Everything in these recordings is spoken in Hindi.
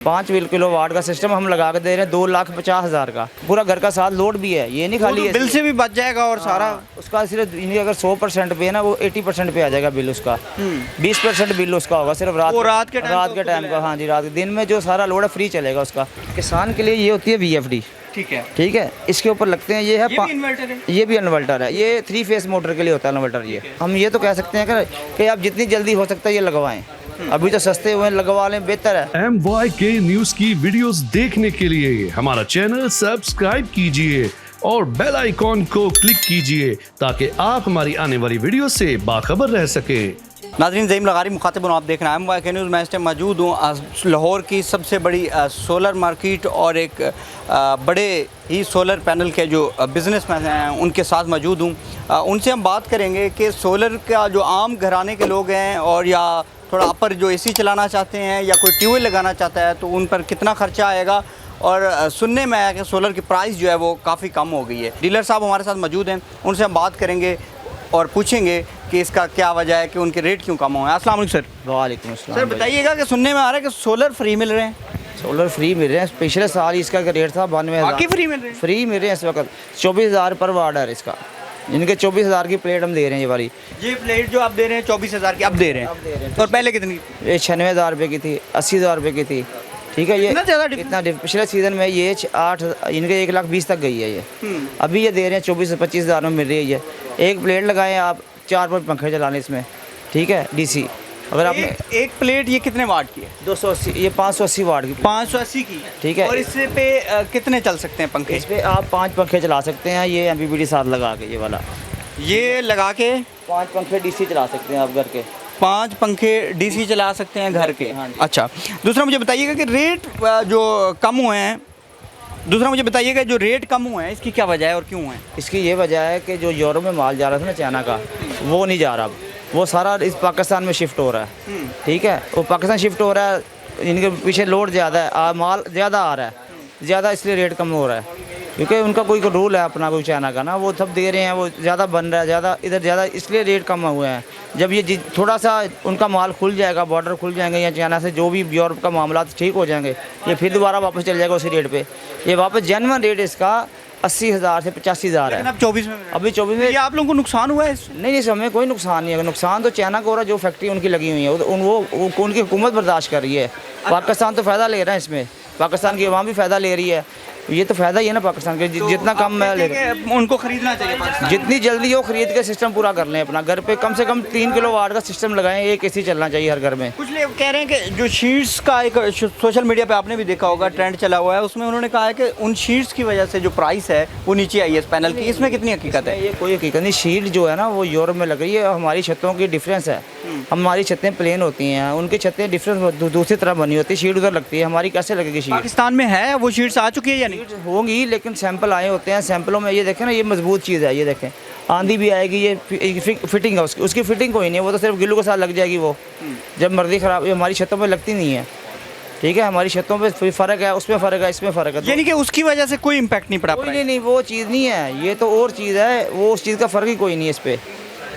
5 किलो वाट का सिस्टम हम लगा के दे रहे हैं 2,50,000 का। पूरा घर का साथ लोड भी है, ये नहीं खाली है। बिल से भी बच जाएगा और सारा उसका सिर्फ अगर 100% पे है ना, वो 80% पे आ जाएगा बिल उसका। 20% बिल उसका होगा सिर्फ रात के टाइम का। हाँ जी, रात के। दिन में जो सारा लोड है फ्री चलेगा उसका। किसान के लिए ये होती है VFD। ठीक है। इसके ऊपर लगते हैं, ये है इन्वर्टर है। ये भी इन्वर्टर है। ये 3 फेस मोटर के लिए होता है इन्वर्टर। ये हम ये तो कह सकते हैं कि आप जितनी जल्दी हो सकता है ये लगवाएं। अभी तो सस्ते हुए लगवा लें, बेहतर है। MYK न्यूज की वीडियोस देखने के लिए हमारा चैनल सब्सक्राइब कीजिए और बेल आइकॉन को क्लिक कीजिए ताकि आप हमारी आने वाली वीडियो से बाखबर रह सके। नाज़रीन, ज़ईम लगारी मुखातिब हूँ, आप देख रहे हैं MYK न्यूज़। मैं इस टाइम मौजूद हूँ लाहौर की सबसे बड़ी सोलर मार्केट और एक बड़े ही सोलर पैनल के जो बिज़नेसमैन हैं उनके साथ मौजूद हूँ। उनसे हम बात करेंगे कि सोलर का जो आम घराने के लोग हैं और या थोड़ा अपर जो AC चलाना चाहते हैं या कोई ट्यूबवेल लगाना चाहता है तो उन पर कितना खर्चा आएगा। और सुनने में आया कि सोलर की प्राइस जो है वो काफ़ी कम हो गई है। डीलर साहब हमारे साथ मौजूद हैं, उनसे हम बात करेंगे और पूछेंगे कि इसका क्या वजह है कि उनके रेट क्यों कम हुए हैं। अस्सलाम वालेकुम सर। वालेकुम अस्सलाम। सर बताइएगा कि सुनने में आ रहा है कि सोलर फ्री मिल रहे हैं। सोलर फ्री मिल रहे हैं। पिछले साल इसका रेट था 92,000। बाकी फ्री मिल रहे हैं? फ्री मिल रहे हैं इस वक्त 24,000 पर वाट है इसका। इनके 24,000 की प्लेट हम दे रहे हैं। ये वाली ये प्लेट जो आप दे रहे हैं 24,000 की अब दे रहे हैं। और पहले कितनी? ये 96,000 रुपये की थी, 80,000 रुपये की थी। ठीक है, ये इतना ज़्यादा इतना पिछले सीज़न में ये 8 इनके 1,20,000 तक गई है ये। अभी ये दे रहे हैं 24-25,000 में मिल रही है ये। एक प्लेट लगाएं आप, 4-5 पंखे चलाने इसमें। ठीक है, DC। अगर आपने एक प्लेट ये कितने वाट की है? 280, ये 580 वाट की। 580 की। ठीक है। और इससे पे कितने चल सकते हैं पंखे? इस पर आप 5 पंखे चला सकते हैं। ये MPPT साथ लगा के, ये वाला ये लगा के 5 पंखे DC चला सकते हैं आप घर के। 5 पंखे DC चला सकते हैं घर के। हाँ जी। अच्छा, दूसरा मुझे बताइएगा कि रेट जो कम हुए हैं, जो रेट कम हुए हैं इसकी क्या वजह है और क्यों है? इसकी ये वजह है कि जो यूरोप में माल जा रहा था ना चाइना का, वो नहीं जा रहा अब। वो सारा इस पाकिस्तान में शिफ्ट हो रहा है। ठीक है, वो पाकिस्तान शिफ्ट हो रहा है। इनके पीछे लोड ज़्यादा है, माल ज़्यादा आ रहा है, ज़्यादा, इसलिए रेट कम हो रहा है। क्योंकि उनका कोई रूल है अपना, कोई चाइना का ना, वो सब दे रहे हैं, वो ज़्यादा बन रहा है, ज़्यादा इधर ज़्यादा, इसलिए रेट कम हुए हैं। जब ये थोड़ा सा उनका माल खुल जाएगा, बॉर्डर खुल जाएंगे या चाइना से जो भी यूरोप का मामला ठीक हो जाएंगे, ये फिर दोबारा वापस चल जाएगा उसी रेट पे। ये वापस जेन्युइन रेट इसका 80,000 से 85,000 है। अब 24 में अभी 24 में ये आप लोगों को नुकसान हुआ है? नहीं, इस हमें कोई नुकसान नहीं है। नुकसान तो चाइना को हो रहा है, जो फैक्ट्री उनकी लगी हुई है वो उनकी हुकूमत बर्दाश्त कर रही है। पाकिस्तान तो फ़ायदा ले रहा है इसमें, पाकिस्तान की अवाम भी फ़ायदा ले रही है। ये तो फ़ायदा ही है ना पाकिस्तान के। जितना कम मैं ले उनको खरीदना चाहिए पाकिस्तान। जितनी जल्दी हो खरीद के सिस्टम पूरा कर लें अपना। घर पे कम से कम 3 किलो वाट का सिस्टम लगाएं, एक AC चलना चाहिए हर घर में। कुछ लोग कह रहे हैं कि जो शीट्स का एक सोशल मीडिया पे आपने भी देखा होगा ट्रेंड चला हुआ है, उसमें उन्होंने कहा है कि उन शीट्स की वजह से जो प्राइस है वो नीचे आई है इस पैनल की। इसमें कितनी हकीकत है? ये कोई हकीकत नहीं। शीट जो है ना वो यूरोप में लग रही है, हमारी छतों की डिफरेंस है। हमारी छतें प्लेन होती हैं, उनकी छतें डिफरेंस दूसरी तरह बनी होती है। शीट उधर लगती है, हमारी कैसे लगेगी शीट? पाकिस्तान में है वो शीट्स आ चुकी है या नहीं? होंगी, लेकिन सैंपल आए होते हैं। सैंपलों में ये देखें ना, ये मजबूत चीज़ है। ये देखें, आंधी भी आएगी, ये फिटिंग है उसकी फिटिंग कोई नहीं है, वो तो सिर्फ गिल्लू के साथ लग जाएगी। वो जब मर्जी ख़राब, ये हमारी छतों पे लगती नहीं है। ठीक है, हमारी छतों पे फ़र्क है, उसमें फ़र्क है, इसमें फ़र्क है। यानी कि उसकी वजह से कोई इम्पैक्ट नहीं पड़ा? नहीं, वो चीज़ नहीं है, ये तो और चीज़ है। वो उस चीज़ का फ़र्क ही कोई नहीं है इस पर।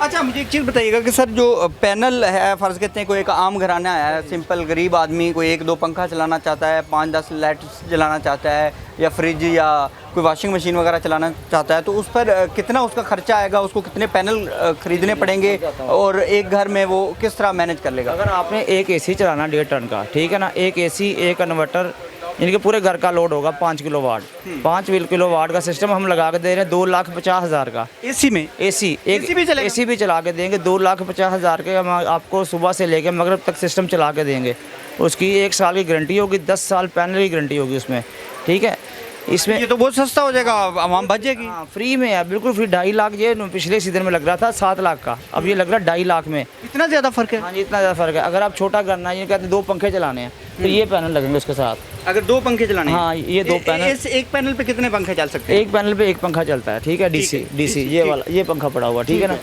अच्छा, मुझे एक चीज़ बताइएगा कि सर जो पैनल है, फ़र्ज़ करते हैं कोई एक आम घराना है, सिंपल गरीब आदमी कोई 1-2 पंखा चलाना चाहता है, 5-10 लाइट जलाना चाहता है, या फ्रिज या कोई वॉशिंग मशीन वगैरह चलाना चाहता है, तो उस पर कितना उसका खर्चा आएगा, उसको कितने पैनल ख़रीदने पड़ेंगे और एक घर में वो किस तरह मैनेज कर लेगा? अगर आपने एक AC चलाना 1.5 टन का, ठीक है ना, एक AC, एक इन्वर्टर, इनके पूरे घर का लोड होगा 5 किलो वाट। 5 किलो वाट का सिस्टम हम लगा के दे रहे हैं 2,50,000 का। AC में? AC भी चला के देंगे 2,50,000 के। हम आपको सुबह से लेकर मगरिब तक सिस्टम चला के देंगे। उसकी 1 साल की गारंटी होगी, 10 साल पैनल की गारंटी होगी उसमें। ठीक है, इसमें ये तो बहुत सस्ता हो जाएगा, आवाम बच जाएगी। हाँ, फ्री में है, बिल्कुल फ्री। 2.5 लाख ये पिछले सीजन में लग रहा था 7 लाख का, अब ये लग रहा है 2.5 लाख में। इतना ज़्यादा फ़र्क है? हाँ जी, इतना ज़्यादा फ़र्क है। अगर आप छोटा करना है, ये कहते हैं 2 पंखे चलाने हैं, तो ये पैनल लगेंगे उसके साथ। अगर 2 पंखे चलाने हैं? हाँ, ये 2 पैनल। एक पैनल पे कितने पंखे चल सकते हैं? एक पैनल पे एक पंखा चलता है। ठीक है, DC ये वाला, ये पंखा पड़ा हुआ। ठीक है ना,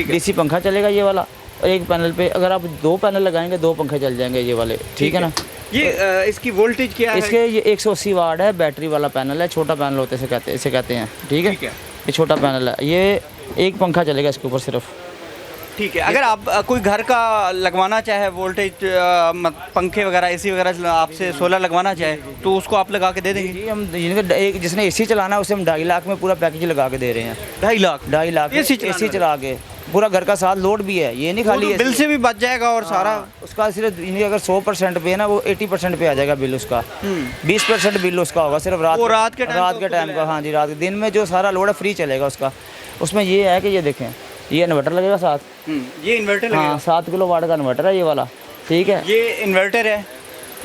DC पंखा चलेगा ये वाला। और एक पैनल पे अगर आप 2 पैनल लगाएंगे, 2 पंखे चल जाएंगे ये वाले। ठीक है ना। ये इसकी वोल्टेज क्या है? इसके ये 180 वाट है, बैटरी वाला पैनल है, छोटा पैनल होते इसे कहते हैं। ठीक है, ये छोटा पैनल है। ये एक पंखा चलेगा इसके ऊपर सिर्फ। ठीक है। अगर आप कोई घर का लगवाना चाहे वोल्टेज पंखे वगैरह एसी वगैरह आपसे सोलर लगवाना चाहे तो उसको आप लगा के दे देंगे? जी हम एक जिसने एसी चलाना है उसे हम 2.5 लाख में पूरा पैकेज लगा के दे रहे हैं। 2.5 लाख एसी चला के पूरा घर का साथ लोड भी है, ये नहीं खाली बिल से भी बच जाएगा और सारा उसका सिर्फ इनके अगर 100% पे है ना, वो 80% पे आ जाएगा बिल उसका। 20% बिल उसका होगा सिर्फ रात के टाइम का। हाँ जी, रात के दिन में जो सारा लोड है फ्री चलेगा उसका। उसमें ये है कि ये देखें, ये इन्वर्टर लगेगा साथ। ये इन्वर्टर हाँ 7 किलो वाट का इन्वर्टर है ये वाला, ठीक है। ये इन्वर्टर है,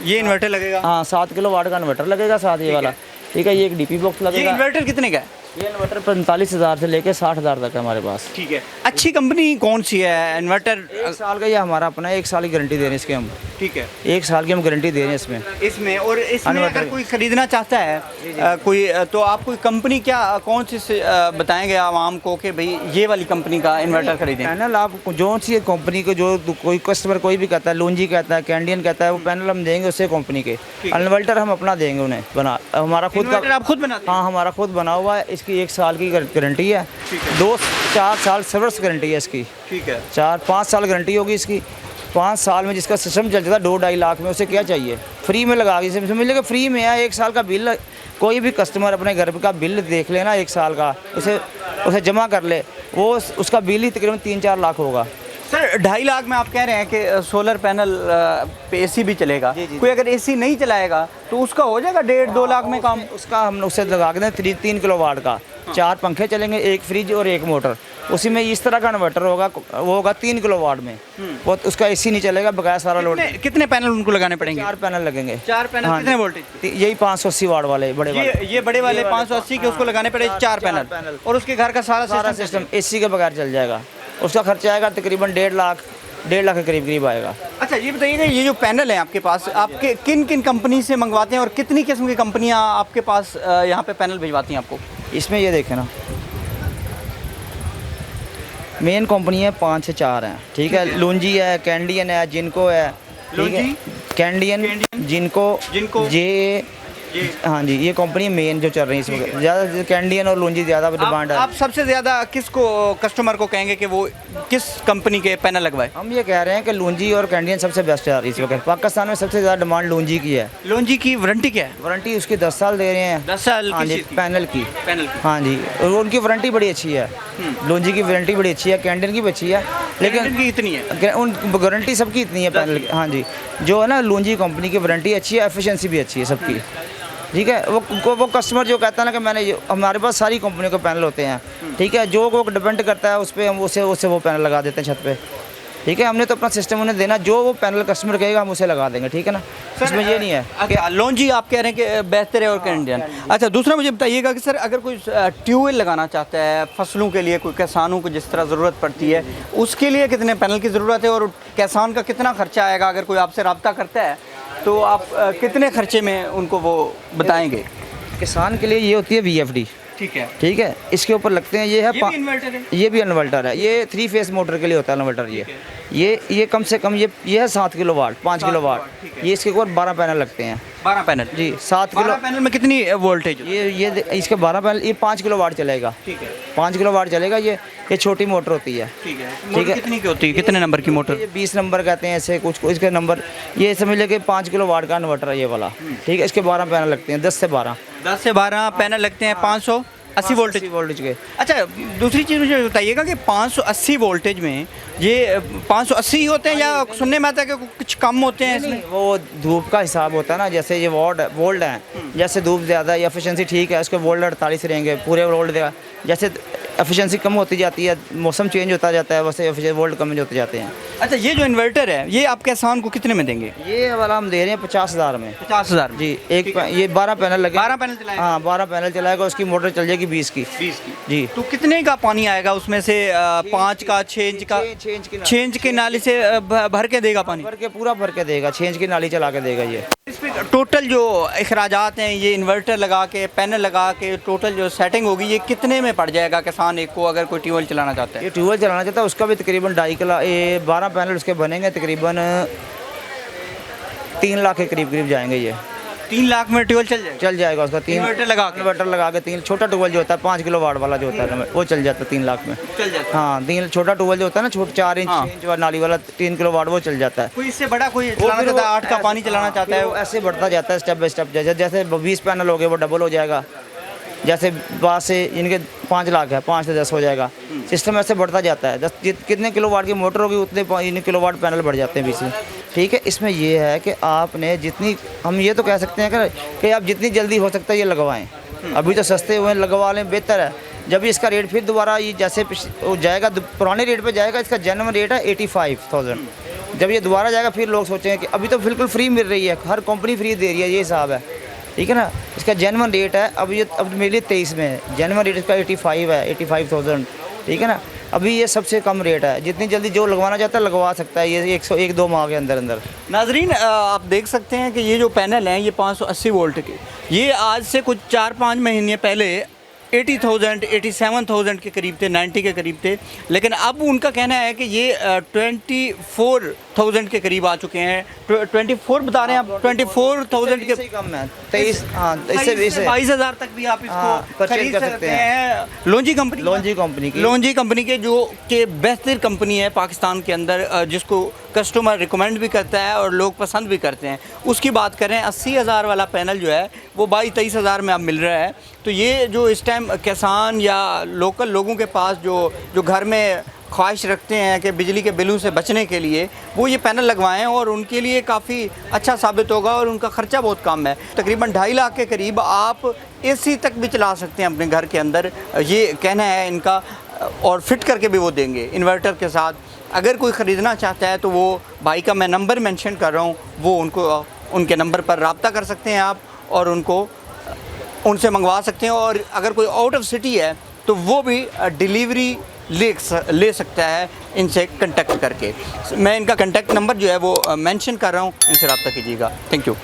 ये इन्वर्टर लगेगा। हाँ 7 किलो वाट का इन्वर्टर लगेगा साथ ये वाला, ठीक है। ये एक डीपी बॉक्स ये लगेगा। इन्वर्टर कितने का है? ये इन्वर्टर 45,000 से लेके 60,000 तक है हमारे पास। ठीक है। अच्छी कंपनी कौन सी है इन्वर्टर? 1 साल का ये हमारा अपना है, 1 साल की गारंटी दे रहे हैं इसके हम। ठीक है, 1 साल की हम गारंटी दे रहे हैं इसमें। और इसमें इन्वर्टर अगर कोई खरीदना चाहता है कोई, तो आप कोई कंपनी क्या कौन सी बताएंगे आवाम को कि भाई ये वाली कंपनी का इन्वर्टर खरीदें? पैनल आप जो सी कंपनी को, जो कोई कस्टमर कोई भी कहता है, लोंजी कहता है, कैंडियन कहता है, वो पैनल हम देंगे उससे कंपनी के। इन्वर्टर हम अपना देंगे उन्हें बना, हमारा खुद का। आप खुद बनाते हैं? हाँ हमारा खुद बना हुआ है। इसकी 1 साल की गारंटी है, 2-4 साल सर्विस गारंटी है इसकी। ठीक है। 4-5 साल गारंटी होगी इसकी। 5 साल में जिसका सिस्टम चल जाता है 2-2.5 लाख में, उसे क्या चाहिए? फ्री में लगा के समझ लीजिए फ्री में है। 1 साल का बिल, कोई भी कस्टमर अपने घर का बिल देख लेना 1 साल का, उसे जमा कर ले, वो उसका बिल ही तकरीबन 3-4 लाख होगा। सर 2.5 लाख में आप कह रहे हैं कि सोलर पैनल पे एसी भी चलेगा। कोई अगर एसी नहीं चलाएगा तो उसका हो जाएगा 1.5-2 लाख में काम? उसका हम उसे लगा के दें 3 किलो वाट का, 4 पंखे चलेंगे, 1 फ्रिज और 1 मोटर। उसी में इस तरह का इन्वर्टर होगा, वो होगा 3 किलो वाट में। वो उसका एसी नहीं चलेगा, बगैर सारा लोड। कितने पैनल उनको लगाने पड़ेंगे? 4 पैनल लगेंगे। 4 पैनल। हाँ, कितने वोल्टेज? यही 580 वाट वाले बड़े वाले। ये बड़े वाले 580 के उसको लगाने पड़े 4 पैनल। और उसके घर का सारा सिस्टम एसी के बगैर चल जाएगा। उसका खर्चा आएगा तकरीबन 1.5 लाख के करीब आएगा। अच्छा ये बताइएगा, ये जो पैनल है आपके पास, आपके किन किन कंपनी से मंगवाते हैं और कितनी किस्म की कंपनियां आपके पास यहाँ पे पैनल भिजवाती हैं आपको? इसमें ये देखें ना, मेन कंपनी है 5 से 4 हैं, ठीक है। लूंजी है, कैंडियन है, जिनको है, ठीक है। कैंडियन, जिनको जे, हाँ जी, ये कंपनी मेन जो चल रही है इस वक्त। ज़्यादा कैंडियन और लूंजी ज़्यादा डिमांड है। आप सबसे ज़्यादा किसको कस्टमर को कहेंगे कि वो किस कंपनी के पैनल लगवाए? हम ये कह रहे हैं कि लूंजी और कैंडियन सबसे बेस्ट है इस वक्त। पाकिस्तान में सबसे ज़्यादा डिमांड लूंजी की है। लूंजी की वारंटी क्या है? वारंटी उसकी 10 साल दे रहे हैं। 10 साल? हाँ जी, पैनल की। हाँ जी, और उनकी वारंटी बड़ी अच्छी है। लूंजी की वारंटी बड़ी अच्छी है, कैंडियन की भी अच्छी है, लेकिन इतनी है उन वारंटी सबकी इतनी है पैनल की। हाँ जी, जो है ना लूंजी कंपनी की वारंटी अच्छी है, एफिशिएंसी भी अच्छी है सबकी, ठीक है। वो कस्टमर जो कहता है ना कि मैंने हमारे पास सारी कंपनियों के पैनल होते हैं, ठीक है। जो वो डिपेंड करता है उस पर हम उसे वो पैनल लगा देते हैं छत पे, ठीक है। हमने तो अपना सिस्टम उन्हें देना, जो वो पैनल कस्टमर कहेगा हम उसे लगा देंगे, ठीक है ना। इसमें ये नहीं है कि लॉन्जी आप कह रहे हैं कि बेहतर है और कैंडियन। अच्छा दूसरा मुझे बताइएगा कि सर अगर कोई ट्यूबवेल लगाना चाहता है फसलों के लिए, कोई किसानों को जिस तरह ज़रूरत पड़ती है, उसके लिए कितने पैनल की ज़रूरत है और किसान का कितना खर्चा आएगा? अगर कोई आपसे रब्ता करता है तो आप कितने खर्चे में उनको वो बताएंगे? किसान के लिए ये होती है VFD, ठीक है। ठीक है। इसके ऊपर लगते हैं, ये है इन्वर्टर है, ये भी इन्वर्टर है। ये 3 फेस मोटर के लिए होता है इन्वर्टर। ये कम से कम ये है 7 किलो वाट, 5 किलो वाट। ये इसके ऊपर 12 पैनल लगते हैं। 12 पैनल? जी, 7 किलो पैनल में कितनी वोल्टेज? ये इसके 12 पैनल, ये 5 किलो वाट चलेगा, ठीक है। 5 किलो वाट चलेगा। ये छोटी मोटर होती है, ठीक है। ठीक है। कितनी की होती है? कितने नंबर की मोटर? ये 20 नंबर कहते हैं ऐसे कुछ इसके नंबर। ये समझ लीजिए 5 किलो वाट का इन्वर्टर है ये वाला, ठीक है। इसके 12 पैनल लगते हैं, 10 से 12 पैनल लगते हैं 580 वोल्टेज के। अच्छा दूसरी चीज़ मुझे बताइएगा कि 580 वोल्टेज में ये 580 ही होते हैं या सुनने में आता है कि कुछ कम होते हैं इसमें? वो धूप का हिसाब होता है ना, जैसे ये वोल्ट है, जैसे धूप ज़्यादा है, एफिशिएंसी ठीक है, उसके वोल्ट 48 रहेंगे पूरे वोल्ट देगा। जैसे एफिशिएंसी कम होती जाती है, मौसम चेंज होता जाता है, वैसे वोल्ट कम होते जाते हैं। अच्छा ये जो इन्वर्टर है ये आप किसान को कितने में देंगे? ये वाला हम दे रहे हैं 50,000 में। 50,000 जी। ये 12 पैनल लगे। 12 पैनल चलाएगा? हाँ 12 पैनल चलाएगा, उसकी मोटर चल जाएगी 20 की। जी। तो कितने का पानी आएगा उसमें से? 5 का 6 इंच का? 6 इंच की नाली से भर के देगा पानी? पूरा भर के देगा, 6 इंच की नाली चला के देगा। ये इसमें टोटल जो अखराजात हैं, ये इन्वर्टर लगा के पैनल लगा के टोटल जो सेटिंग होगी, ये कितने में पड़ जाएगा किसान एक को अगर कोई ट्यूबवेल चलाना चाहता है? ये ट्यूबवेल चलाना चाहता है उसका भी तकरीबन 2.5 ये 12 पैनल उसके बनेंगे, तकरीबन 3 लाख के करीब जाएंगे ये। 3 लाख में ट्यूबवेल चल जाएगा? चल जाएगा उसका 3 इन्वर्टर लगा के? इन्वर्टर लगा के 3 छोटा ट्यूबवेल जो होता है 5 किलो वाट वाला जो होता है वो चल जाता है 3 लाख में। चल जाता हाँ 3 छोटा ट्यूबवेल जो होता है ना, छोटा 4 इंच 6 इंच वाला नाली वाला 3 किलो वाट वो चल जाता है। कोई इससे बड़ा कोई चलाना फिर चाहता है, वो 8 का पानी चलाना चाहता है, वो ऐसे बढ़ता जाता है स्टेप बाय स्टेप। जैसे जैसे 20 पैनल हो गए वो डबल हो जाएगा, जैसे 5 से इनके 5 लाख है 5 से 10 हो जाएगा। सिस्टम ऐसे बढ़ता जाता है। कितने किलो वाट की मोटर होगी उतने किलो वाट पैनल बढ़ जाते हैं बीच में। ठीक है, इसमें ये है कि आपने जितनी, हम ये तो कह सकते हैं कि आप जितनी जल्दी हो सकता है ये लगवाएं। अभी तो सस्ते हुए लगवा लें, बेहतर है। जब इसका रेट फिर दोबारा ये जैसे वो जाएगा पुराने रेट पे जाएगा, इसका जेन्युइन रेट है 85,000। जब ये दोबारा जाएगा फिर लोग सोचेंगे कि अभी तो बिल्कुल फ्री मिल रही है, हर कंपनी फ्री दे रही है, ये हिसाब है। ठीक है ना, इसका जेन्युइन रेट है अब मेरे लिए 23 में है, जेन्युइन रेट इसका 85 है, 85,000। ठीक है ना, अभी ये सबसे कम रेट है। जितनी जल्दी जो लगवाना चाहता है लगवा सकता है, ये 101-2 माह के अंदर अंदर। नाजरीन आप देख सकते हैं कि ये जो पैनल हैं ये 580 वोल्ट के, ये आज से कुछ 4-5 महीने पहले 80,000 87,000 के करीब थे, 90 के करीब थे, लेकिन अब उनका कहना है कि ये 24,000 के करीब आ चुके हैं। 24 बता रहे हैं आप? 24,000 के कम है, 23, हाँ, इससे 22,000 तक भी आप हाँ, इसको परचेज खरीद कर सकते हैं। लोंजी कंपनी की लोंजी कंपनी के जो कि बेहतर कंपनी है पाकिस्तान के अंदर, जिसको कस्टमर रिकमेंड भी करता है और लोग पसंद भी करते हैं। उसकी बात करें 80,000 वाला पैनल जो है वो 22-23,000 में अब मिल रहा है। तो ये जो इस टाइम किसान या लोकल लोगों के पास जो घर में ख्वाहिश रखते हैं कि बिजली के बिलों से बचने के लिए वो ये पैनल लगवाएं और उनके लिए काफ़ी अच्छा साबित होगा और उनका ख़र्चा बहुत कम है। तकरीबन 2.5 लाख के करीब आप एसी तक भी चला सकते हैं अपने घर के अंदर, ये कहना है इनका, और फिट करके भी वो देंगे इन्वर्टर के साथ। अगर कोई ख़रीदना चाहता है तो वो भाई का मैं नंबर मेंशन कर रहा हूँ, वो उनके नंबर पर रब्ता कर सकते हैं आप और उनसे मंगवा सकते हैं। और अगर कोई आउट ऑफ सिटी है तो वो भी डिलीवरी ले सकता है इनसे कांटेक्ट करके। मैं इनका कांटेक्ट नंबर जो है वो मेंशन कर रहा हूँ, इनसे रब्ता कीजिएगा। Thank you.